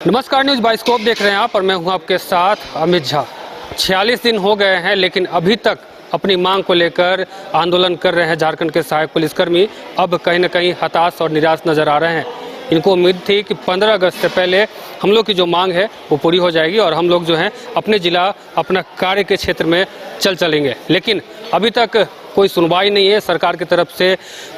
नमस्कार, news bioscope देख रहे हैं आप और मैं हूं आपके साथ अमित झा। 46 दिन हो गए हैं लेकिन अभी तक अपनी मांग को लेकर आंदोलन कर रहे हैं झारखंड के सहायक पुलिसकर्मी अब कहीं न कहीं हताश और निराश नज़र आ रहे हैं। इनको उम्मीद थी कि 15 अगस्त से पहले हम लोग की जो मांग है वो पूरी हो जाएगी और हम लोग जो हैं अपने ज़िला अपना कार्य के क्षेत्र में चलेंगे, लेकिन अभी तक कोई सुनवाई नहीं है। सरकार की तरफ से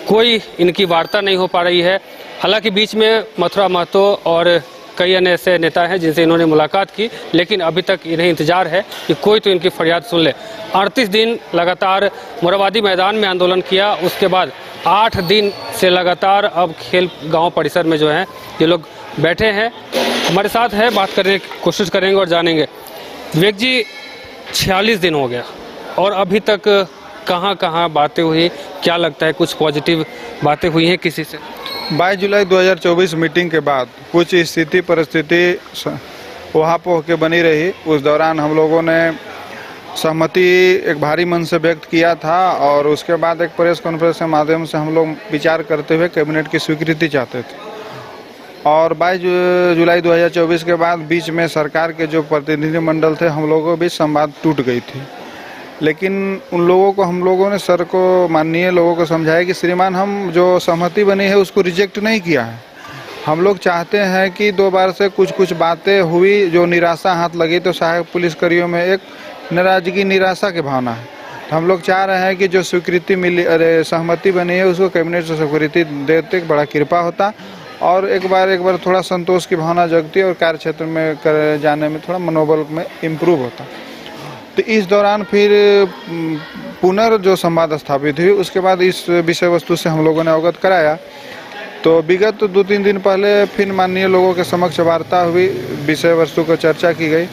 कोई इनकी वार्ता नहीं हो पा रही है। हालांकि बीच में मथुरा महतो और कई अन्य ऐसे नेता हैं जिनसे इन्होंने मुलाकात की, लेकिन अभी तक इन्हें इंतजार है कि कोई तो इनकी फरियाद सुन ले। 38 दिन लगातार मोरहाबादी मैदान में आंदोलन किया, उसके बाद 8 दिन से लगातार अब खेल गांव परिसर में जो है ये लोग बैठे हैं। हमारे साथ है, बात करने की कोशिश करेंगे और जानेंगे। विवेक जी, 46 दिन हो गया और अभी तक कहाँ कहाँ बातें हुई, क्या लगता है कुछ पॉजिटिव बातें हुई हैं किसी से? 22 जुलाई 2024 मीटिंग के बाद कुछ स्थिति परिस्थिति वहाँ पर होकर बनी रही। उस दौरान हम लोगों ने सहमति एक भारी मन से व्यक्त किया था और उसके बाद एक प्रेस कॉन्फ्रेंस के माध्यम से हम लोग विचार करते हुए कैबिनेट की स्वीकृति चाहते थे। और 22 जुलाई 2024 के बाद बीच में सरकार के जो प्रतिनिधिमंडल थे हम लोगों के बीच संवाद टूट गई थी, लेकिन उन लोगों को हम लोगों ने सर को माननीय लोगों को समझाया कि श्रीमान हम जो सहमति बनी है उसको रिजेक्ट नहीं किया है। हम लोग चाहते हैं कि 2 बार से कुछ बातें हुई जो निराशा हाथ लगी, तो सहायक पुलिसकर्मियों में एक नाराजगी निराशा की भावना है। तो हम लोग चाह रहे हैं कि जो स्वीकृति मिली सहमति बनी है उसको कैबिनेट से स्वीकृति देते बड़ा कृपा होता और एक बार थोड़ा संतोष की भावना जगती और कार्य क्षेत्र में कर जाने में थोड़ा मनोबल में इम्प्रूव होता। तो इस दौरान फिर जो संवाद स्थापित हुई, उसके बाद इस विषय वस्तु से हम लोगों ने अवगत कराया। तो विगत 2-3 दिन पहले फिर माननीय लोगों के समक्ष वार्ता हुई, विषय वस्तु को चर्चा की गई।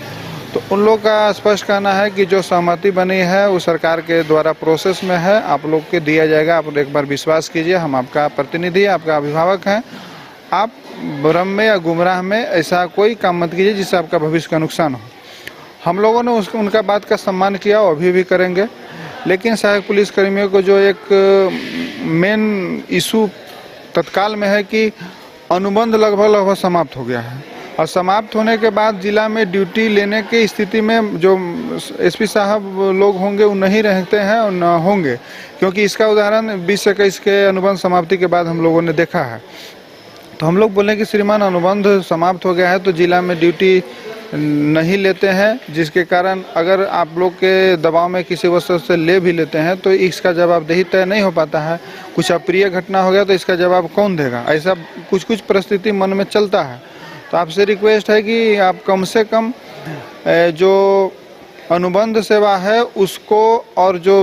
तो उन लोग का स्पष्ट कहना है कि जो सहमति बनी है वो सरकार के द्वारा प्रोसेस में है, आप लोग के दिया जाएगा। आप एक बार विश्वास कीजिए, हम आपका प्रतिनिधि है, आपका अभिभावक हैं। आप भ्रम में या गुमराह में ऐसा कोई काम मत कीजिए जिससे आपका भविष्य का नुकसान हो। हम लोगों ने उनका बात का सम्मान किया और अभी भी करेंगे, लेकिन सहायक पुलिसकर्मियों को जो एक मेन इशू तत्काल में है कि अनुबंध लगभग समाप्त हो गया है और समाप्त होने के बाद जिला में ड्यूटी लेने की स्थिति में जो एसपी साहब लोग होंगे वो नहीं रहते हैं और न होंगे, क्योंकि इसका उदाहरण 20-21 के अनुबंध समाप्ति के बाद हम लोगों ने देखा है। तो हम लोग बोले कि श्रीमान अनुबंध समाप्त हो गया है तो जिला में ड्यूटी नहीं लेते हैं, जिसके कारण अगर आप लोग के दबाव में किसी वस्तु से ले भी लेते हैं तो इसका जवाबदेही तय नहीं हो पाता है। कुछ अप्रिय घटना हो गया तो इसका जवाब कौन देगा, ऐसा कुछ परिस्थिति मन में चलता है। तो आपसे रिक्वेस्ट है कि आप कम से कम जो अनुबंध सेवा है उसको और जो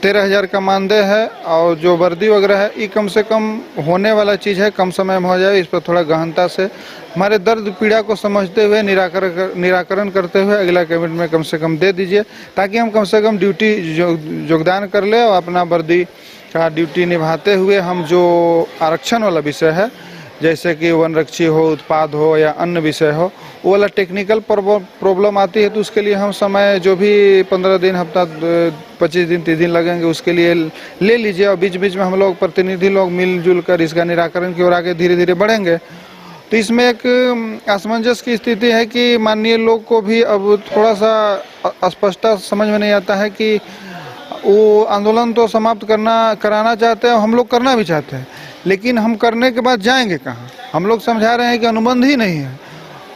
13,000 का मानदेय है और जो वर्दी वगैरह है ये कम से कम होने वाला चीज़ है, कम समय में हो जाए। इस पर थोड़ा गहनता से हमारे दर्द पीड़ा को समझते हुए निराकरण करते हुए अगला कैबिनेट में कम से कम दे दीजिए, ताकि हम कम से कम ड्यूटी योगदान कर ले और अपना वर्दी का ड्यूटी निभाते हुए हम जो आरक्षण वाला विषय है, जैसे कि वनरक्षी हो, उत्पाद हो या अन्य विषय हो, वो वाला टेक्निकल प्रॉब्लम आती है तो उसके लिए हम समय जो भी 15 दिन, हफ्ता, 25 दिन, 30 दिन लगेंगे उसके लिए ले लीजिए और बीच बीच में हम लोग प्रतिनिधि लोग मिलजुल कर इसका निराकरण की ओर आगे धीरे धीरे बढ़ेंगे। तो इसमें एक असमंजस की स्थिति है कि माननीय लोग को भी अब थोड़ा सा स्पष्टता समझ में नहीं आता है कि वो आंदोलन तो समाप्त कराना चाहते हैं, हम लोग करना भी चाहते हैं, लेकिन हम करने के बाद जाएंगे कहाँ? हम लोग समझा रहे हैं कि अनुबंध ही नहीं है,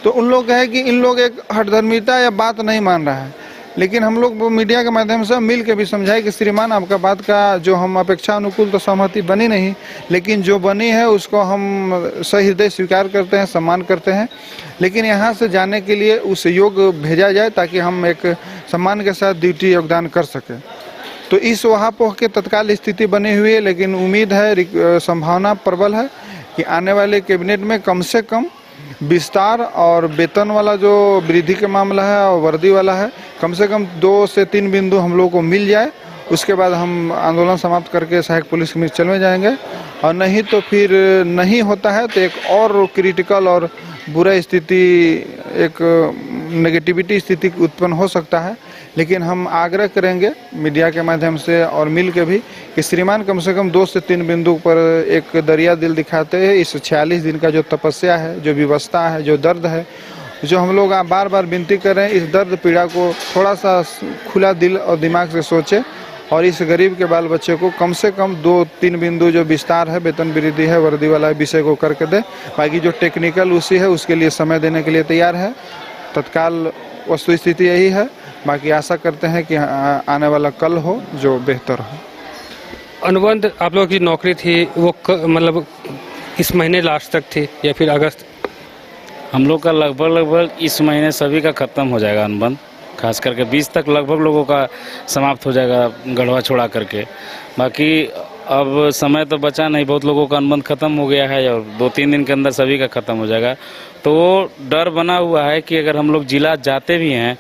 तो उन लोग है कि इन लोग एक हठधर्मिता या बात नहीं मान रहा है। लेकिन हम लोग मीडिया के माध्यम से मिल के भी समझाए कि श्रीमान आपका बात का जो हम अपेक्षा अनुकूल तो सहमति बनी नहीं, लेकिन जो बनी है उसको हम सही हृदय स्वीकार करते हैं, सम्मान करते हैं, लेकिन यहाँ से जाने के लिए उस योग भेजा जाए ताकि हम एक सम्मान के साथ ड्यूटी योगदान कर सकें। तो इस वहाँ पर के तत्काल स्थिति बनी हुई है, लेकिन उम्मीद है, संभावना प्रबल है कि आने वाले कैबिनेट में कम से कम विस्तार और वेतन वाला जो वृद्धि के मामला है और वर्दी वाला है, कम से कम 2 से 3 बिंदु हम लोग को मिल जाए। उसके बाद हम आंदोलन समाप्त करके सहायक पुलिस में चले जाएंगे, और नहीं तो फिर नहीं होता है तो एक और क्रिटिकल और बुरा स्थिति, एक नेगेटिविटी स्थिति उत्पन्न हो सकता है। लेकिन हम आग्रह करेंगे मीडिया के माध्यम से और मिल के भी कि श्रीमान कम से कम 2 से 3 बिंदु पर एक दरिया दिल दिखाते हैं। इस 46 दिन का जो तपस्या है, जो विवशता है, जो दर्द है, जो हम लोग बार बार विनती कर रहे हैं, इस दर्द पीड़ा को थोड़ा सा खुला दिल और दिमाग से सोचें और इस गरीब के बाल बच्चे को कम से कम 2-3 बिंदु जो विस्तार है, वेतन वृद्धि है, वर्दी वाला विषय को करके दे। बाकी जो टेक्निकल उसी है, उसके लिए समय देने के लिए तैयार है। तत्काल वस्तु स्थिति यही है। बाकी आशा करते हैं कि आने वाला कल हो जो बेहतर हो। अनुबंध आप लोगों की नौकरी थी वो मतलब इस महीने लास्ट तक थी या फिर अगस्त? हम लोग का लगभग इस महीने सभी का ख़त्म हो जाएगा अनुबंध, खास करके 20 तक लगभग लोगों का समाप्त हो जाएगा गढ़वा छोड़ा करके। बाकी अब समय तो बचा नहीं, बहुत लोगों का अनुबंध ख़त्म हो गया है और 2-3 दिन के अंदर सभी का ख़त्म हो जाएगा। तो वो डर बना हुआ है कि अगर हम लोग जिला जाते भी हैं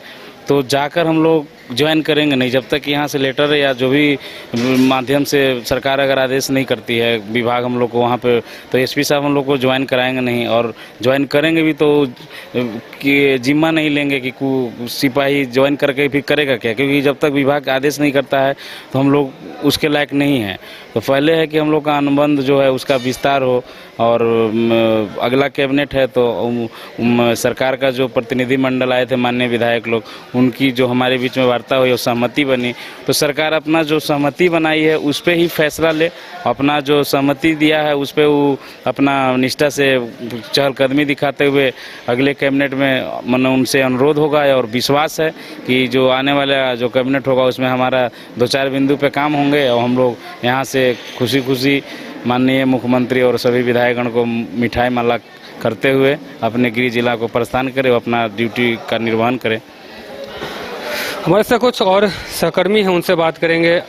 तो जाकर हम लोग ज्वाइन करेंगे नहीं, जब तक यहाँ से लेटर या जो भी माध्यम से सरकार अगर आदेश नहीं करती है विभाग हम लोग को वहाँ पे, तो एसपी साहब हम लोग को ज्वाइन कराएंगे नहीं। और ज्वाइन करेंगे भी तो कि जिम्मा नहीं लेंगे कि सिपाही ज्वाइन करके भी करेगा क्या, क्योंकि जब तक विभाग आदेश नहीं करता है तो हम लोग उसके लायक नहीं हैं। तो पहले है कि हम लोग का अनुबंध जो है उसका विस्तार हो और अगला कैबिनेट है तो सरकार का जो प्रतिनिधि मंडल आए थे माननीय विधायक लोग, उनकी जो हमारे बीच में वार्ता हुई और सहमति बनी, तो सरकार अपना जो सहमति बनाई है उस पर ही फैसला ले। अपना जो सहमति दिया है उस पर वो अपना निष्ठा से चहलकदमी दिखाते हुए अगले कैबिनेट में मन उनसे अनुरोध होगा और विश्वास है कि जो आने वाला जो कैबिनेट होगा उसमें हमारा 2-4 बिंदु पे काम होंगे और हम लोग यहाँ से खुशी खुशी माननीय मुख्यमंत्री और सभी विधायकगण को मिठाई माला करते हुए अपने गृह जिला को प्रस्थान करें और अपना ड्यूटी का निर्वहन करें। हमारे साथ कुछ और सहकर्मी हैं, उनसे बात करेंगे।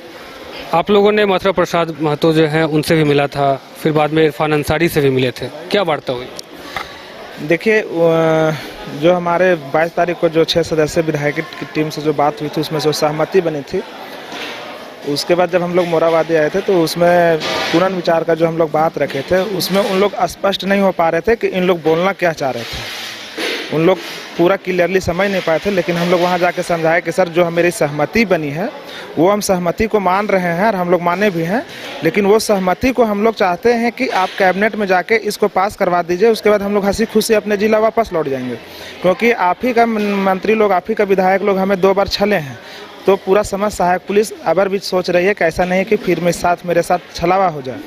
आप लोगों ने मथुरा प्रसाद महतो जो हैं उनसे भी मिला था, फिर बाद में इरफान अंसारी से भी मिले थे, क्या वार्ता हुई? देखिए, जो हमारे 22 तारीख को जो 6 सदस्य विधायक की टीम से जो बात हुई थी उसमें जो सहमति बनी थी, उसके बाद जब हम लोग मोराबादी आए थे तो उसमें पुनर्विचार का जो हम लोग बात रखे थे उसमें उन लोग स्पष्ट नहीं हो पा रहे थे कि इन लोग बोलना क्या चाह रहे थे। उन लोग पूरा क्लियरली समझ नहीं पाए थे, लेकिन हम लोग वहाँ जाके समझाए कि सर जो मेरी सहमति बनी है वो हम सहमति को मान रहे हैं और हम लोग माने भी हैं, लेकिन वो सहमति को हम लोग चाहते हैं कि आप कैबिनेट में जाके इसको पास करवा दीजिए, उसके बाद हम लोग हंसी खुशी अपने जिला वापस लौट जाएंगे। क्योंकि आप ही का मंत्री लोग, आप ही का विधायक लोग हमें 2 बार छले हैं, तो पूरा समय सहायक पुलिस अबर भी सोच रही है कि ऐसा नहीं है कि फिर मेरे साथ छलावा हो जाए।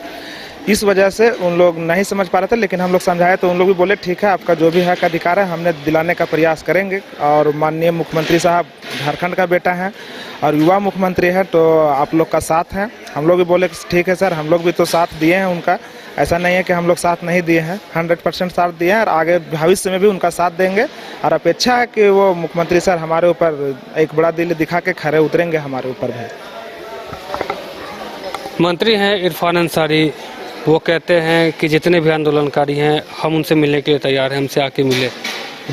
इस वजह से उन लोग नहीं समझ पा रहे थे, लेकिन हम लोग समझाए तो उन लोग भी बोले ठीक है, आपका जो भी हक अधिकार है हमने दिलाने का प्रयास करेंगे। और माननीय मुख्यमंत्री साहब झारखंड का बेटा हैं और युवा मुख्यमंत्री है, तो आप लोग का साथ है। हम लोग भी बोले ठीक है सर, हम लोग भी तो साथ दिए हैं उनका, ऐसा नहीं है कि हम लोग साथ नहीं दिए हैं, 100% साथ दिए हैं और आगे भविष्य में भी उनका साथ देंगे। और अपेक्षा है कि वो मुख्यमंत्री सर हमारे ऊपर एक बड़ा दिल दिखा के खड़े उतरेंगे हमारे ऊपर भी। मंत्री हैं इरफान अंसारी, वो कहते हैं कि जितने भी आंदोलनकारी हैं हम उनसे मिलने के लिए तैयार हैं, हमसे आके मिले,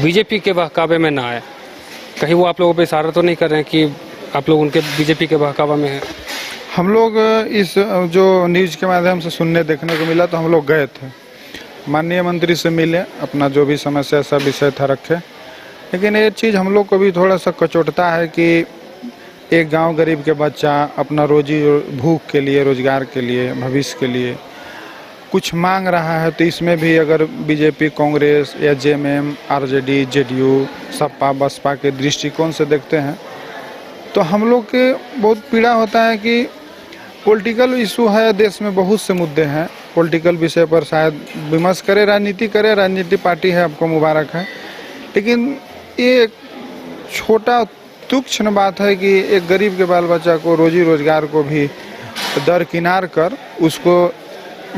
बीजेपी के बहकावे में ना आए। कहीं वो आप लोगों पे इशारा तो नहीं कर रहे हैं कि आप लोग उनके बीजेपी के बहकावा में हैं? हम लोग इस जो न्यूज़ के माध्यम से सुनने देखने को मिला तो हम लोग गए थे, माननीय मंत्री से मिले, अपना जो भी समस्या सा विषय था रखे। लेकिन ये चीज़ हम लोग को भी थोड़ा सा कचोटता है कि एक गांव गरीब के बच्चा अपना रोजी भूख के लिए, रोजगार के लिए, भविष्य के लिए कुछ मांग रहा है, तो इसमें भी अगर बीजेपी, कांग्रेस या JMM, RJD, JDU, Sapa, Basapa के दृष्टिकोण से देखते हैं तो हम लोग के बहुत पीड़ा होता है कि पॉलिटिकल इशू है, देश में बहुत से मुद्दे हैं, पॉलिटिकल विषय पर शायद विमर्श करे, राजनीति करे, राजनीति पार्टी है, आपको मुबारक है। लेकिन ये छोटा तुच्छ बात है कि एक गरीब के बाल बच्चा को रोजी रोजगार को भी दरकिनार कर उसको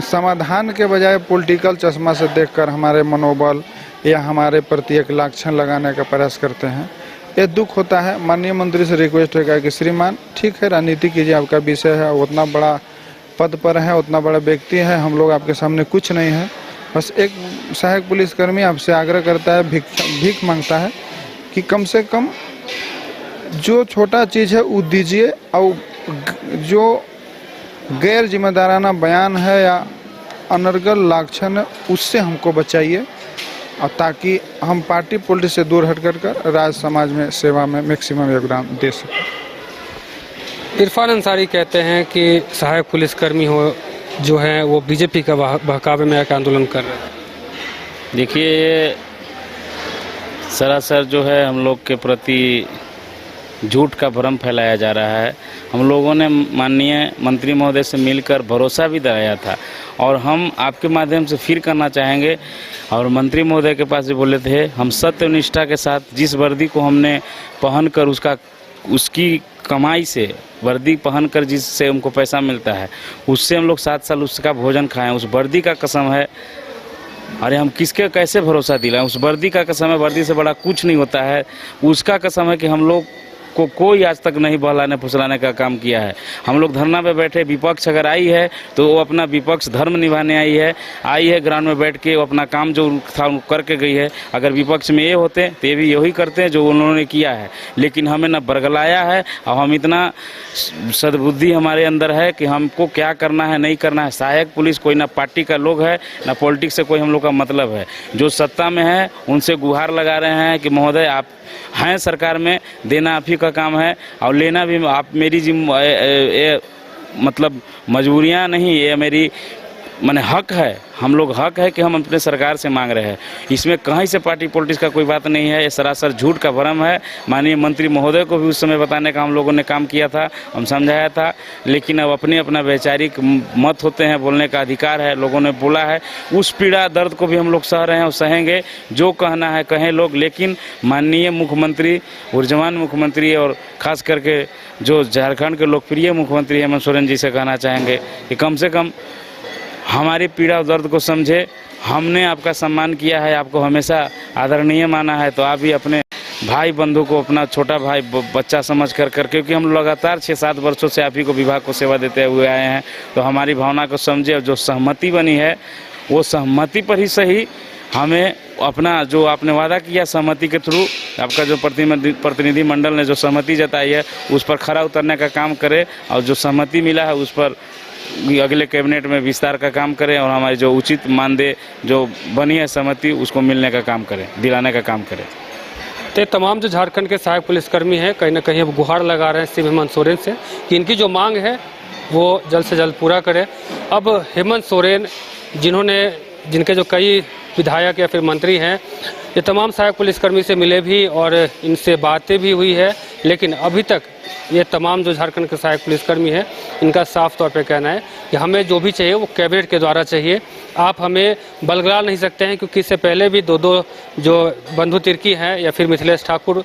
समाधान के बजाय पॉलिटिकल चश्मा से देखकर हमारे मनोबल या हमारे प्रति एक लांछन लगाने का प्रयास करते हैं। ये दुख होता है। माननीय मंत्री से रिक्वेस्ट होगा कि श्रीमान ठीक है, राजनीति कीजिए, आपका विषय है, उतना बड़ा पद पर है, उतना बड़ा व्यक्ति है, हम लोग आपके सामने कुछ नहीं है। बस एक सहायक पुलिसकर्मी आपसे आग्रह करता है, भीख मांगता है कि कम से कम जो छोटा चीज़ है वो दीजिए और जो गैर जिम्मेदाराना बयान है या अनर्गल लांछन है उससे हमको बचाइए। और ताकि हम पार्टी पॉलिटिक्स से दूर हट कर राज्य समाज में सेवा में मैक्सिमम योगदान दे सकें। इरफान अंसारी कहते हैं कि सहायक पुलिसकर्मी हो जो हैं वो बीजेपी का बहकावे में आकर आंदोलन कर रहे हैं। देखिए, ये सरासर जो है हम लोग के प्रति झूठ का भ्रम फैलाया जा रहा है। हम लोगों ने माननीय मंत्री महोदय से मिलकर भरोसा भी दिलाया था और हम आपके माध्यम से फिर करना चाहेंगे और मंत्री महोदय के पास भी बोले थे, हम सत्य निष्ठा के साथ जिस वर्दी को हमने पहनकर उसकी कमाई से वर्दी पहनकर जिससे हमको पैसा मिलता है उससे हम लोग 7 साल उसका भोजन खाएं, उस वर्दी का कसम है। अरे हम किसके कैसे भरोसा दिलाएं? उस वर्दी का कसम है, वर्दी से बड़ा कुछ नहीं होता है। उसका कसम है कि हम लोग को कोई आज तक नहीं बहलाने फुसलाने का काम किया है। हम लोग धरना पे बैठे, विपक्ष अगर आई है तो वो अपना विपक्ष धर्म निभाने आई है ग्राउंड में बैठ के वो अपना काम जो था करके गई है। अगर विपक्ष में ये होते तो ये भी यही करते हैं जो उन्होंने किया है, लेकिन हमें न बरगलाया है और हम इतना सद्बुद्धि हमारे अंदर है कि हमको क्या करना है नहीं करना है। सहायक पुलिस कोई ना पार्टी का लोग है ना पॉलिटिक्स से कोई हम लोग का मतलब है। जो सत्ता में है उनसे गुहार लगा रहे हैं कि महोदय आप हैं सरकार में, देना आप ही का काम है और लेना भी आप मेरी मतलब मजबूरियां नहीं, ये मेरी माने हक है। हम लोग हक है कि हम अपने सरकार से मांग रहे हैं। इसमें कहीं से पार्टी पॉलिटिक्स का कोई बात नहीं है, ये सरासर झूठ का भ्रम है। माननीय मंत्री महोदय को भी उस समय बताने का हम लोगों ने काम किया था, हम समझाया था, लेकिन अब अपना वैचारिक मत होते हैं, बोलने का अधिकार है, लोगों ने बोला है। उस पीड़ा दर्द को भी हम लोग सह रहे हैं और सहेंगे, जो कहना है कहें लोग। लेकिन माननीय मुख्यमंत्री, ऊर्जवान मुख्यमंत्री और खास करके जो झारखंड के लोकप्रिय मुख्यमंत्री हेमंत सोरेन जी से कहना चाहेंगे कि कम से कम हमारी पीड़ा और दर्द को समझे। हमने आपका सम्मान किया है, आपको हमेशा आदरणीय माना है, तो आप भी अपने भाई बंधु को अपना छोटा भाई बच्चा समझ कर क्योंकि हम लगातार 6-7 वर्षों से आप ही को विभाग को सेवा देते हुए आए हैं, तो हमारी भावना को समझे। और जो सहमति बनी है वो सहमति पर ही सही हमें अपना जो आपने वादा किया सहमति के थ्रू, आपका जो प्रतिनिधि मंडल ने जो सहमति जताई है उस पर खरा उतरने का काम करे और जो सहमति मिला है उस पर अगले कैबिनेट में विस्तार का काम करें और हमारी जो उचित मानदेय जो बनी है सहमति उसको मिलने का काम करें, दिलाने का काम करें। तो तमाम जो झारखंड के सहायक पुलिसकर्मी हैं कहीं ना कहीं अब गुहार लगा रहे हैं सीएम हेमंत सोरेन से कि इनकी जो मांग है वो जल्द से जल्द पूरा करें। अब हेमंत सोरेन जिनके जो कई विधायक या फिर मंत्री हैं, ये तमाम सहायक पुलिसकर्मी से मिले भी और इनसे बातें भी हुई है, लेकिन अभी तक ये तमाम जो झारखंड के सहायक पुलिसकर्मी हैं इनका साफ तौर पे कहना है कि हमें जो भी चाहिए वो कैबिनेट के द्वारा चाहिए। आप हमें बलगला नहीं सकते हैं, क्योंकि इससे पहले भी दो जो बंधु तिर्की हैं या फिर मिथिलेश ठाकुर,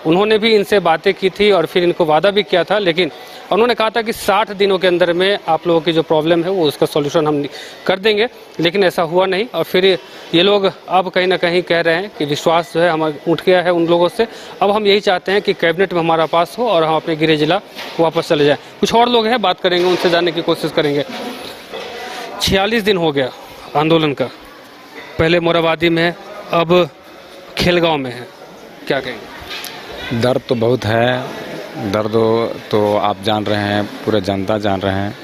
उन्होंने भी इनसे बातें की थी और फिर इनको वादा भी किया था, लेकिन उन्होंने कहा था कि 60 दिनों के अंदर में आप लोगों की जो प्रॉब्लम है वो उसका सॉल्यूशन हम कर देंगे, लेकिन ऐसा हुआ नहीं। और फिर ये लोग अब कहीं ना कहीं कह रहे हैं कि विश्वास जो है हमारा उठ गया है उन लोगों से। अब हम यही चाहते हैं कि कैबिनेट में हमारा पास हो और हम अपने गृह जिला वापस चले जाएं। कुछ और लोग हैं, बात करेंगे, उनसे जानने की कोशिश करेंगे। 46 दिन हो गया आंदोलन का, पहले मोराबादी में, अब खेलगांव में है, क्या कहेंगे? दर्द तो बहुत है, दर्द तो आप जान रहे हैं, पूरे जनता जान रहे हैं,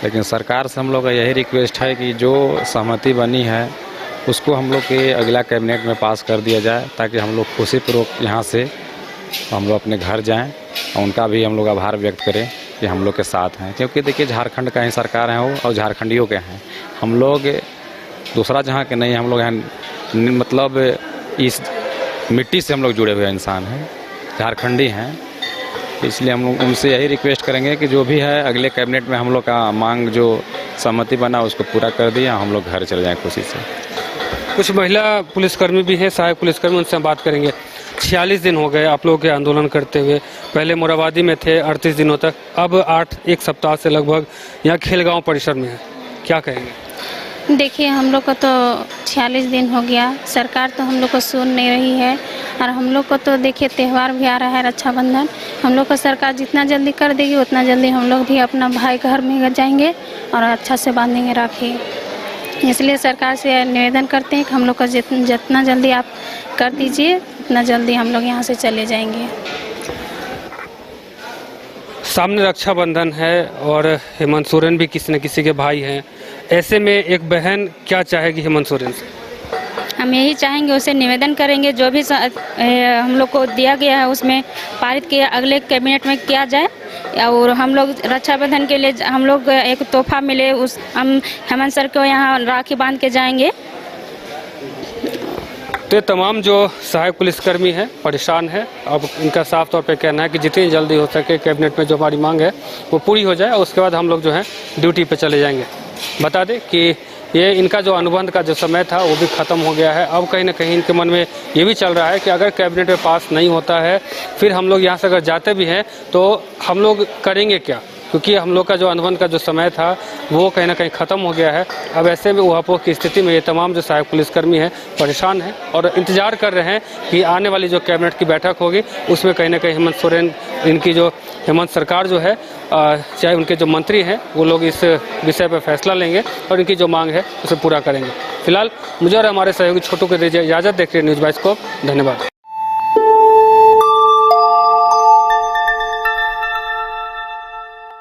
लेकिन सरकार से हम लोग का यही रिक्वेस्ट है कि जो सहमति बनी है उसको हम लोग के अगला कैबिनेट में पास कर दिया जाए, ताकि हम लोग खुशीपूर्वक यहाँ से हम लोग अपने घर जाएं और उनका भी हम लोग आभार व्यक्त करें कि हम लोग के साथ हैं। क्योंकि देखिए झारखंड का ही सरकार है वो, और झारखंडियों के हैं हम लोग, दूसरा जहाँ के नहीं, हम लोग हैं, मतलब इस मिट्टी से हम लोग जुड़े हुए इंसान हैं, झारखंडी हैं। इसलिए हम लोग उनसे यही रिक्वेस्ट करेंगे कि जो भी है अगले कैबिनेट में हम लोग का मांग जो सहमति बना उसको पूरा कर दिए, हम लोग घर चले जाएं खुशी से। कुछ महिला पुलिसकर्मी भी हैं, सहायक पुलिसकर्मी, उनसे हम बात करेंगे। 46 दिन हो गए आप लोगों के आंदोलन करते हुए, पहले मोराबादी में थे 38 दिनों तक, अब 1 सप्ताह से लगभग यहाँ खेलगांव परिसर में है, क्या कहेंगे? देखिए, हम लोग को तो 46 दिन हो गया, सरकार तो हम लोग को सुन नहीं रही है। और हम लोग को तो देखिए त्यौहार भी आ रहा है, रक्षाबंधन, हम लोग को सरकार जितना जल्दी कर देगी उतना जल्दी हम लोग भी अपना भाई घर में जाएंगे और अच्छा से बांधेंगे राखी। इसलिए सरकार से निवेदन करते हैं कि हम लोग का जितना जल्दी आप कर दीजिए उतना जल्दी हम लोग यहाँ से चले जाएंगे। सामने रक्षाबंधन है और हेमंत सोरेन भी किसी न किसी के भाई हैं, ऐसे में एक बहन क्या चाहेगी हेमंत सोरेन से? हम यही चाहेंगे, उसे निवेदन करेंगे जो भी हम लोग को दिया गया है उसमें पारित किया अगले कैबिनेट में किया जाए, और हम लोग रक्षाबंधन के लिए हम लोग एक तोहफा मिले, उस हम हेमंत सर को यहाँ राखी बांध के जाएंगे। तो तमाम जो सहायक पुलिसकर्मी हैं परेशान है। अब इनका साफ तौर पे कहना है कि जितनी जल्दी हो सके कैबिनेट में जो हमारी मांग है वो पूरी हो जाए, उसके बाद हम लोग जो है ड्यूटी पे चले जाएंगे। बता दें कि ये इनका जो अनुबंध का जो समय था वो भी ख़त्म हो गया है। अब कहीं ना कहीं इनके मन में ये भी चल रहा है कि अगर कैबिनेट में पास नहीं होता है, फिर हम लोग यहाँ से अगर जाते भी हैं तो हम लोग करेंगे क्या, क्योंकि हम लोग का जो अनुबंध का जो समय था वो कहीं ना कहीं ख़त्म हो गया है। अब ऐसे में ऊहापोह की स्थिति में ये तमाम जो सहायक पुलिसकर्मी हैं परेशान हैं और इंतज़ार कर रहे हैं कि आने वाली जो कैबिनेट की बैठक होगी उसमें कहीं ना कहीं हेमंत सोरेन, इनकी जो हेमंत सरकार जो है, चाहे उनके जो मंत्री हैं वो लोग इस विषय पर फैसला लेंगे और इनकी जो मांग है उसे पूरा करेंगे। फिलहाल मुझे और हमारे सहयोगी छोटू को दीजिए इजाज़त। देख रहे न्यूज़ बाइस्कोप। धन्यवाद।